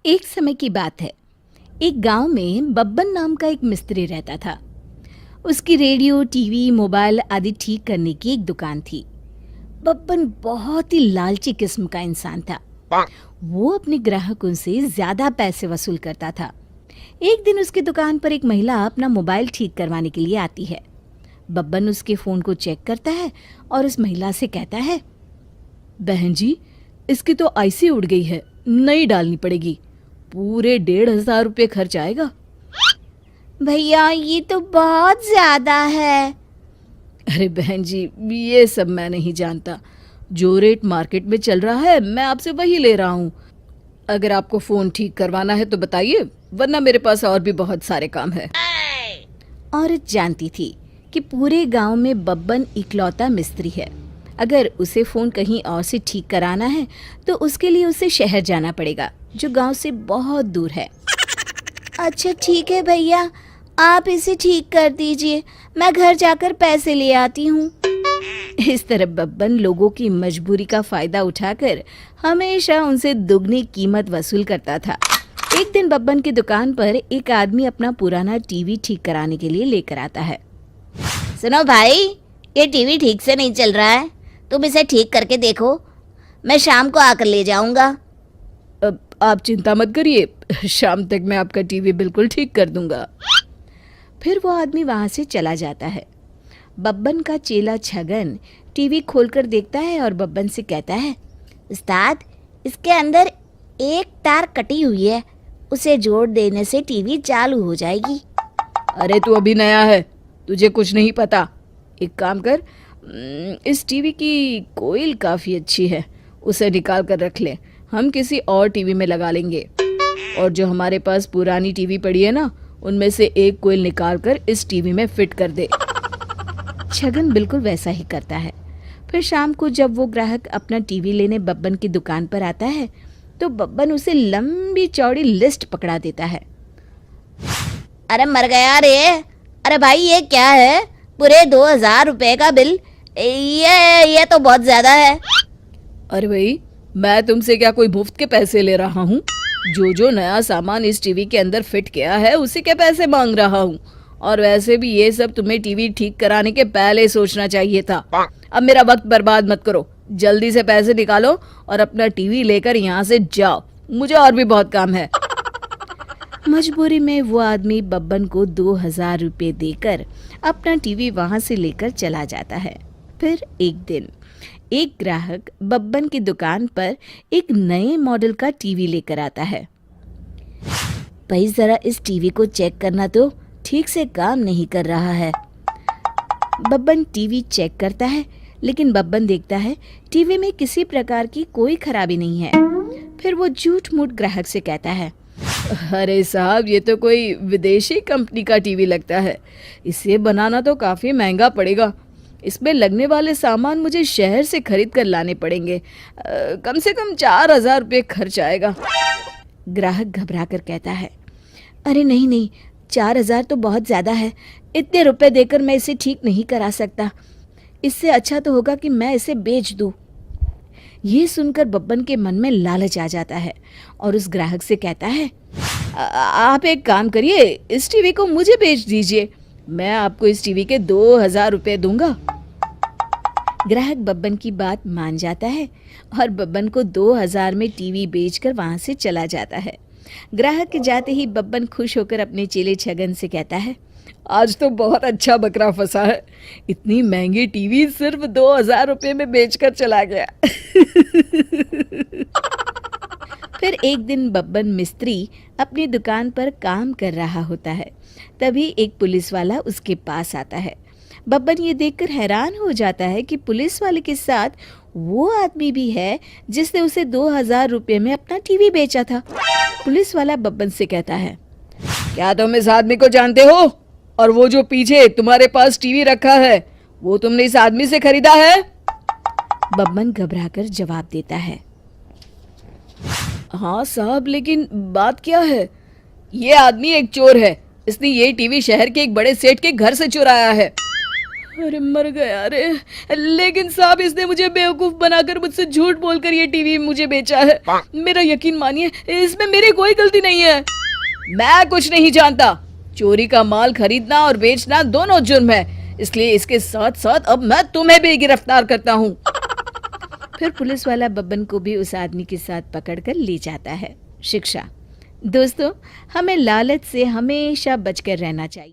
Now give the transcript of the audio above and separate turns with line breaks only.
एक समय की बात है। एक गांव में बब्बन नाम का एक मिस्त्री रहता था। उसकी रेडियो, टीवी, मोबाइल आदि ठीक करने की एक दुकान थी। बब्बन बहुत ही लालची किस्म का इंसान था। वो अपने ग्राहकों से ज्यादा पैसे वसूल करता था। एक दिन उसकी दुकान पर एक महिला अपना मोबाइल ठीक करवाने के लिए आती है। बब्बन उसके फोन को चेक करता है और उस महिला से कहता है, बहन जी, इसकी तो आईसी उड़ गई है, नई डालनी पड़ेगी। पूरे 1,500 रुपये खर्च आएगा।
भैया ये तो बहुत ज्यादा है।
अरे बहन जी, ये सब मैं नहीं जानता। जो रेट मार्केट में चल रहा है मैं आपसे वही ले रहा हूँ। अगर आपको फोन ठीक करवाना है तो बताइए, वरना मेरे पास और भी बहुत सारे काम है। औरत जानती थी कि पूरे गांव में बब्बन इकलौता मिस्त्री है। अगर उसे फोन कहीं और से ठीक कराना है तो उसके लिए उसे शहर जाना पड़ेगा, जो गांव से बहुत दूर है।
अच्छा ठीक है भैया, आप इसे ठीक कर दीजिए, मैं घर जाकर पैसे ले आती हूँ।
इस तरह बब्बन लोगों की मजबूरी का फायदा उठाकर हमेशा उनसे दुगनी कीमत वसूल करता था। एक दिन बब्बन की दुकान पर एक आदमी अपना पुराना टीवी ठीक कराने के लिए लेकर आता है।
सुनो भाई, ये टीवी ठीक से नहीं चल रहा है, तुम इसे ठीक करके देखो, मैं शाम को आकर ले जाऊंगा।
आप चिंता मत करिए, शाम तक मैं आपका टीवी बिल्कुल ठीक कर दूंगा। फिर वो आदमी वहां से चला जाता है। बब्बन का चेला छगन टीवी खोलकर देखता है और बब्बन से कहता है,
उस्ताद, इसके अंदर एक तार कटी हुई है, उसे जोड़ देने से टीवी चालू हो जाएगी।
अरे तू अभी नया है, तुझे कुछ नहीं पता। एक काम कर, इस टीवी की कोयल काफ़ी अच्छी है, उसे निकाल कर रख ले, हम किसी और टीवी में लगा लेंगे। और जो हमारे पास पुरानी टीवी पड़ी है ना, उनमें से एक कोयल निकाल कर इस टीवी में फिट कर दे। छगन बिल्कुल वैसा ही करता है। फिर शाम को जब वो ग्राहक अपना टीवी लेने बब्बन की दुकान पर आता है तो बब्बन उसे लंबी चौड़ी लिस्ट पकड़ा देता है।
अरे मर गया रे, अरे भाई ये क्या है, पूरे 2,000 रुपए का बिल, ये तो बहुत ज्यादा है।
अरे भाई, मैं तुमसे क्या कोई मुफ्त के पैसे ले रहा हूँ? जो नया सामान इस टीवी के अंदर फिट किया है उसी के पैसे मांग रहा हूँ। और वैसे भी ये सब तुम्हें टीवी ठीक कराने के पहले सोचना चाहिए था। अब मेरा वक्त बर्बाद मत करो, जल्दी से पैसे निकालो और अपना टीवी लेकर यहाँ से जाओ, मुझे और भी बहुत काम है। मजबूरी में वो आदमी बब्बन को 2,000 रुपये देकर अपना टीवी वहां से लेकर चला जाता है। फिर एक दिन एक ग्राहक बब्बन की दुकान पर एक नए मॉडल का टीवी लेकर आता है। भाई जरा इस टीवी को चेक करना, तो ठीक से काम नहीं कर रहा है। बब्बन टीवी चेक करता है, लेकिन बब्बन देखता है टीवी में किसी प्रकार की कोई खराबी नहीं है। फिर वो झूठ मूठ ग्राहक से कहता है, अरे साहब, ये तो कोई विदेशी कंपनी का टीवी लगता है, इसे बनाना तो काफ़ी महंगा पड़ेगा। इसमें लगने वाले सामान मुझे शहर से खरीद कर लाने पड़ेंगे, कम से कम 4,000 रुपये खर्च आएगा। ग्राहक घबरा कर कहता है, अरे नहीं नहीं, 4,000 तो बहुत ज़्यादा है, इतने रुपए देकर मैं इसे ठीक नहीं करा सकता। इससे अच्छा तो होगा कि मैं इसे बेच दूँ। ये सुनकर बब्बन के मन में लालच आ जाता है और उस ग्राहक से कहता है, आप एक काम करिए, इस टीवी को मुझे बेच दीजिए, मैं आपको इस टीवी के 2,000 रुपये दूंगा। ग्राहक बब्बन की बात मान जाता है और बब्बन को 2,000 में टीवी बेचकर वहां से चला जाता है। ग्राहक के जाते ही बब्बन खुश होकर अपने चेले छगन से कहता है, आज तो बहुत अच्छा बकरा फंसा है, इतनी महंगी टीवी सिर्फ 2,000 रुपये में बेचकर चला गया। फिर एक दिन बब्बन मिस्त्री अपनी दुकान पर काम कर रहा होता है। तभी एक पुलिस वाला उसके पास आता है। बब्बन ये देखकर हैरान हो जाता है कि पुलिस वाले के साथ वो आदमी भी है जिसने उसे 2,000 रुपये में अपना टीवी बेचा था। पुलिस वाला बब्बन से कहता है, क्या तुम इस आदमी को जानते हो? और वो जो पीछे तुम्हारे पास टीवी रखा है, वो तुमने इस आदमी से खरीदा है? बब्बन घबराकर जवाब देता है, हाँ साहब, लेकिन बात क्या है? ये आदमी एक चोर है, इसने ये टीवी शहर के एक बड़े सेठ के घर से चुराया है। अरे मर गया रे। लेकिन साहब इसने मुझे बेवकूफ बनाकर मुझसे झूठ बोलकर ये टीवी मुझे बेचा है। मेरा यकीन मानिए इसमें मेरी कोई गलती नहीं है। मैं कुछ नहीं जानता। चोरी का माल खरीदना और बेचना दोनों जुर्म है, इसलिए इसके साथ साथ अब मैं तुम्हें भी गिरफ्तार करता हूँ। फिर पुलिस वाला बब्बन को भी उस आदमी के साथ पकड़कर ले जाता है। शिक्षा। दोस्तों, हमें लालच से हमेशा बचकर रहना चाहिए।